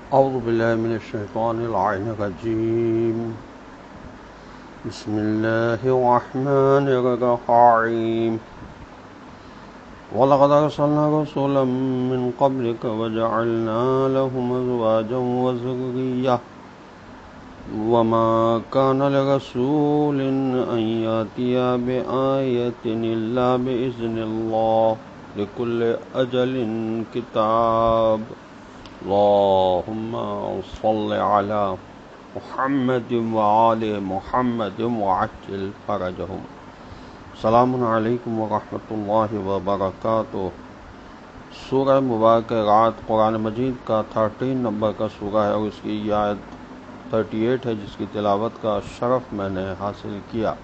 أعوذ بالله من الشيطان اللعين الرجيم. بسم الله الرحمن الرحيم. ولقد أرسلنا رسولا من قبلك وجعلنا لهم أزواجا وذرية وما كان لرسول أن يأتي بآية إلا بإذن الله لكل أجل كتاب. اللهم صل على محمد وآل محمد وعجل فرجهم. السلام علیکم ورحمۃ اللہ وبرکاتہ. سورہ مبارکہ رات قرآن مجید کا 13 نمبر کا سورہ ہے اور اس کی یہ آیت 38 ہے جس کی تلاوت کا شرف میں نے حاصل کیا،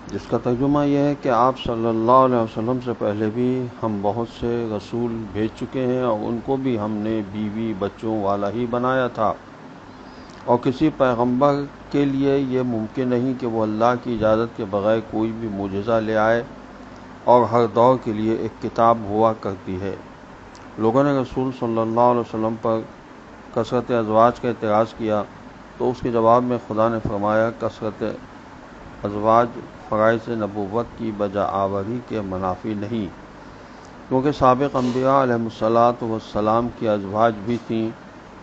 جس کا ترجمہ یہ ہے کہ آپ صلی اللہ علیہ وسلم سے پہلے بھی ہم بہت سے رسول بھیج چکے ہیں اور ان کو بھی ہم نے بیوی بچوں والا ہی بنایا تھا، اور کسی پیغمبر کے لیے یہ ممکن نہیں کہ وہ اللہ کی اجازت کے بغیر کوئی بھی معجزہ لے آئے، اور ہر دور کے لیے ایک کتاب ہوا کرتی ہے۔ لوگوں نے رسول صلی اللہ علیہ وسلم پر کثرت ازواج کا اعتراض کیا تو اس کے جواب میں خدا نے فرمایا، کثرت ازواج فرائض نبوت کی بجا آوری کے منافی نہیں، کیونکہ سابق انبیاء علیہ السلام کی ازواج بھی تھیں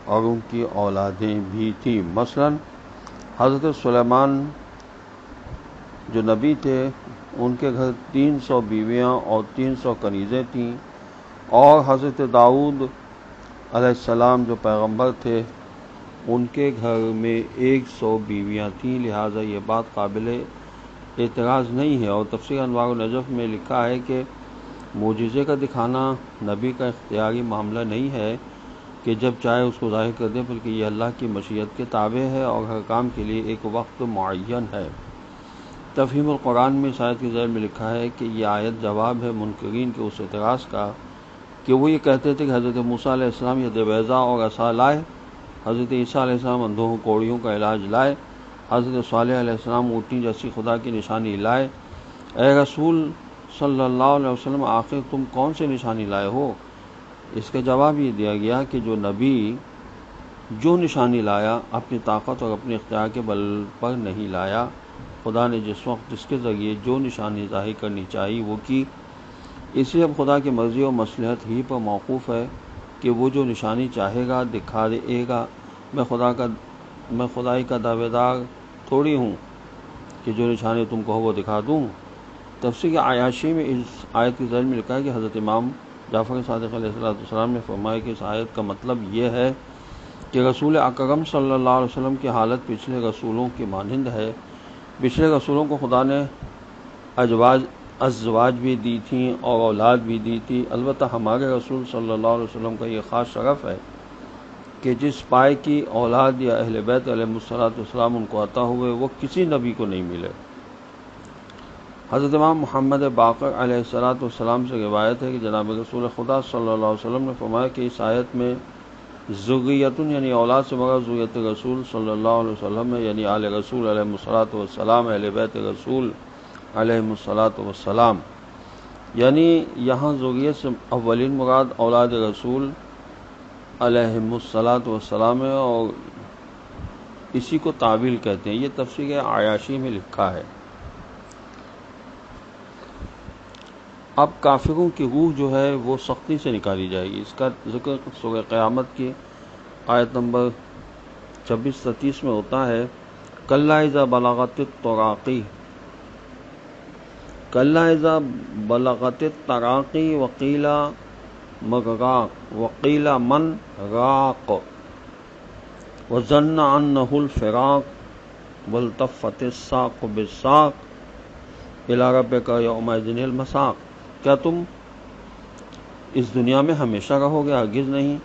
اور ان کی اولادیں بھی تھیں۔ مثلا حضرت سلیمان جو نبی تھے ان کے گھر 300 بیویاں اور 300 کنیزیں تھیں، اور حضرت داؤد علیہ السلام جو پیغمبر تھے ان کے گھر میں 100 بیویاں تھیں، لہٰذا یہ بات قابل اعتراض نہیں ہے۔ اور تفسیر انوار النجف میں لکھا ہے کہ معجزے کا دکھانا نبی کا اختیاری معاملہ نہیں ہے کہ جب چاہے اس کو ظاہر کر دیں، بلکہ یہ اللہ کی مشیت کے تابع ہے اور ہر کام کے لیے ایک وقت معین ہے۔ تفہیم القرآن میں اس آیت کی ذیل میں لکھا ہے کہ یہ آیت جواب ہے منکرین کے اس اعتراض کا کہ وہ یہ کہتے تھے کہ حضرت موسیٰ علیہ السلام ید بیضاء اور عصا لائے، حضرت عیسیٰ علیہ السلام اندھوں کوڑیوں کا علاج لائے، حضرت صالح علیہ السلام اونٹنی جیسی خدا کی نشانی لائے۔ اے رسول صلی اللہ علیہ وسلم، آخر تم کون سی نشانی لائے ہو؟ اس کا جواب یہ دیا گیا کہ جو نبی جو نشانی لایا اپنی طاقت اور اپنے اختیار کے بل پر نہیں لایا، خدا نے جس وقت جس کے ذریعے جو نشانی ظاہر کرنی چاہیے وہ کی۔ اس لیے اب خدا کی مرضی اور مصلحت ہی پر موقوف ہے کہ وہ جو نشانی چاہے گا دکھا دے گا۔ میں خدائی کا دعوے دار تھوڑی ہوں کہ جو نشانی تم کہو وہ دکھا دوں۔ تفسیر عیاشی میں اس آیت کی ذیل میں لکھا ہے کہ حضرت امام جعفر صادق علیہ السلام نے فرمایا کہ اس آیت کا مطلب یہ ہے کہ رسول اکرم صلی اللہ علیہ وسلم کی حالت پچھلے رسولوں کی مانند ہے۔ پچھلے رسولوں کو خدا نے ازواج بھی دی تھیں اور اولاد بھی دی تھی، البتہ ہمارے رسول صلی اللہ علیہ وسلم کا یہ خاص شرف ہے کہ جس پائے کی اولاد یا اہل بیت علیہ السلام ان کو عطا ہوئے وہ کسی نبی کو نہیں ملے۔ حضرت امام محمد باقر علیہ السلام سے روایت ہے کہ جناب رسول خدا صلی اللہ علیہ وسلم نے فرمایا کہ اس آیت میں ذریتن یعنی اولاد سے مراد ذریت رسول صلی اللہ علیہ وسلم ہے، یعنی آل رسول علیہ السلام، اہل بیت رسول علیہ السلام، یعنی یہاں ذریت سے اولین مراد اولاد رسول علیہ السلام ہے اور اسی کو تعویل کہتے ہیں۔ یہ تفسیر عیاشی میں لکھا ہے۔ اب کافروں کی روح جو ہے وہ سختی سے نکالی جائے گی۔ اس کا ذکر سورہ قیامت کی آیت نمبر 26-30 میں ہوتا ہے، کلا اذا بلغت التراقی، کلا اذا بلغت التراقی وقیل مغراق وقیل من راق وظن انہ الفراق والتفت الساق بالساق الی ربک یومئذ المساق۔ کیا تم اس دنیا میں ہمیشہ رہو گے؟ ہرگز نہیں۔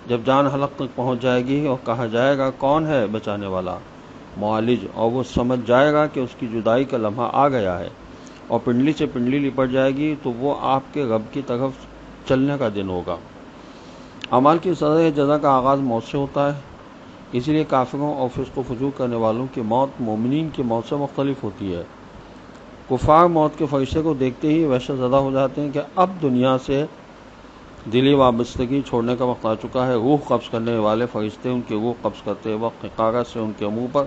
جب جان حلق تک پہنچ جائے گی اور کہا جائے گا کون ہے بچانے والا، معالج، اور وہ سمجھ جائے گا کہ اس کی جدائی کا لمحہ آ گیا ہے اور پنڈلی سے پنڈلی لپٹ جائے گی، تو وہ آپ کے رب کی طرف چلنے کا دن ہوگا۔ اعمال کی سزا جزا کا آغاز موت سے ہوتا ہے، اسی لیے کافروں اور فسق و فجور کرنے والوں کی موت مومنین کی موت سے مختلف ہوتی ہے۔ کفار موت کے فرشتے کو دیکھتے ہی وحشت زدہ ہو جاتے ہیں کہ اب دنیا سے دلی وابستگی چھوڑنے کا وقت آ چکا ہے۔ روح قبض کرنے والے فرشتے ان کی روح قبض کرتے وقت حقارت سے ان کے منہ پر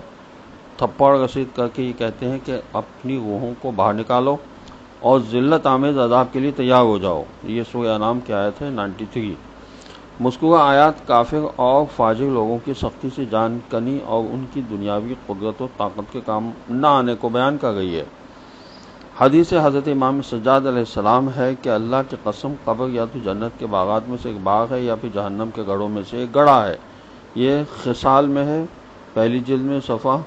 تھپڑ رسید کر کے یہ کہتے ہیں کہ اپنی روحوں کو باہر نکالو اور ذلت آمیز عذاب کے لیے تیار ہو جاؤ۔ یہ سورہ انعام کی آیت ہے 93۔ مذکورہ آیات کافر اور فاجر لوگوں کی سختی سے جان کنی اور ان کی دنیاوی قدرت و طاقت کے کام نہ آنے کو بیان کر رہی ہے۔ حدیث حضرت امام سجاد علیہ السلام ہے کہ اللہ کی قسم قبر یا تو جنت کے باغات میں سے ایک باغ ہے یا پھر جہنم کے گڑھوں میں سے ایک گڑھا ہے۔ یہ خصال میں ہے، پہلی جلد میں صفحہ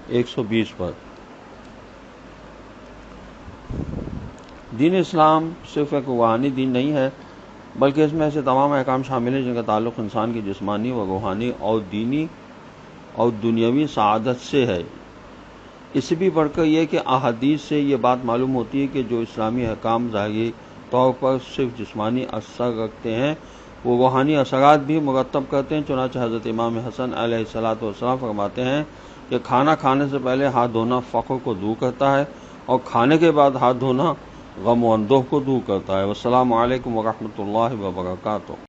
120 پر۔ دین اسلام صرف ایک روحانی دین نہیں ہے، بلکہ اس میں ایسے تمام احکام شامل ہیں جن کا تعلق انسان کی جسمانی و روحانی اور دینی اور دنیاوی سعادت سے ہے۔ اس سے بھی بڑھ کر یہ کہ احادیث سے یہ بات معلوم ہوتی ہے کہ جو اسلامی احکام ظاہری طور پر صرف جسمانی اثر رکھتے ہیں وہ روحانی اثرات بھی مرتب کرتے ہیں۔ چنانچہ حضرت امام حسن علیہ السلام فرماتے ہیں کہ کھانا کھانے سے پہلے ہاتھ دھونا فقر کو دور کرتا ہے اور کھانے کے بعد ہاتھ دھونا غم و اندوہ کو دور کرتا ہے۔ والسلام علیکم ورحمۃ اللہ وبرکاتہ۔